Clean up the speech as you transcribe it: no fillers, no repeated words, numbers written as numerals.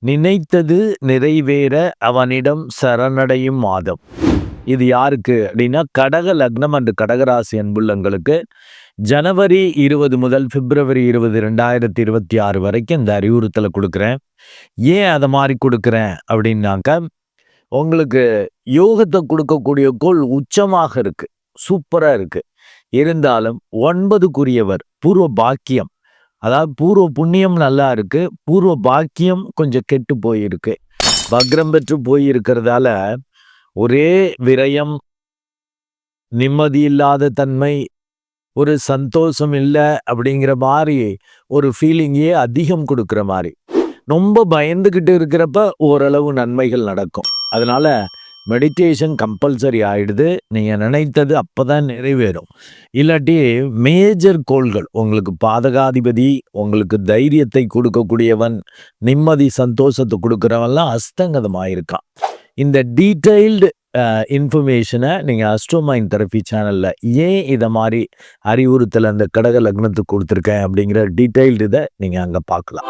நினைத்தது நிறைவேற அவனிடம் சரணடையும் மாதம். இது யாருக்கு அப்படின்னா, கடக லக்னம் அன்று கடகராசி அன்புள்ளங்களுக்கு ஜனவரி 20 முதல் பிப்ரவரி 20, 2026 வரைக்கும் இந்த அறிவுறுத்தலை கொடுக்குறேன். ஏன் அதை மாதிரி கொடுக்குறேன் அப்படின்னாக்க, உங்களுக்கு யோகத்தை கொடுக்கக்கூடிய கோள் உச்சமாக இருக்கு, சூப்பரா இருக்கு. இருந்தாலும் 9க்குரியவர் பூர்வ பாக்கியம், அதாவது பூர்வ புண்ணியம் நல்லா இருக்கு, பூர்வ பாக்கியம் கொஞ்சம் கெட்டு போயிருக்கு, வக்ரம் பெற்று போயிருக்கிறதால ஒரே விரயம், நிம்மதி இல்லாத தன்மை, ஒரு சந்தோஷம் இல்லை அப்படிங்கிற மாதிரி ஒரு ஃபீலிங்கே அதிகம் கொடுக்குற மாதிரி. ரொம்ப பயந்துக்கிட்டு இருக்கிறப்ப ஓரளவு நன்மைகள் நடக்கும். அதனால மெடிடேஷன் கம்பல்சரி ஆயிடுது. நீங்கள் நினைத்தது அப்போ தான் நிறைவேறும். இல்லாட்டி மேஜர் கோள்கள், உங்களுக்கு பாதகாதிபதி, உங்களுக்கு தைரியத்தை கொடுக்கக்கூடியவன், நிம்மதி சந்தோஷத்தை கொடுக்குறவன்லாம் அஸ்தங்கதமாயிருக்கான். இந்த டீட்டெயில்டு இன்ஃபர்மேஷனை நீங்கள் அஸ்ட்ரோமைண்ட் தெரப்பி சேனலில் ஏன் இதை மாதிரி அறிவுறுத்தல் அந்த கடக லக்னத்துக்கு கொடுத்துருக்கேன் அப்படிங்கிற டீட்டெயில்டு இதை நீங்கள் அங்கே பார்க்கலாம்.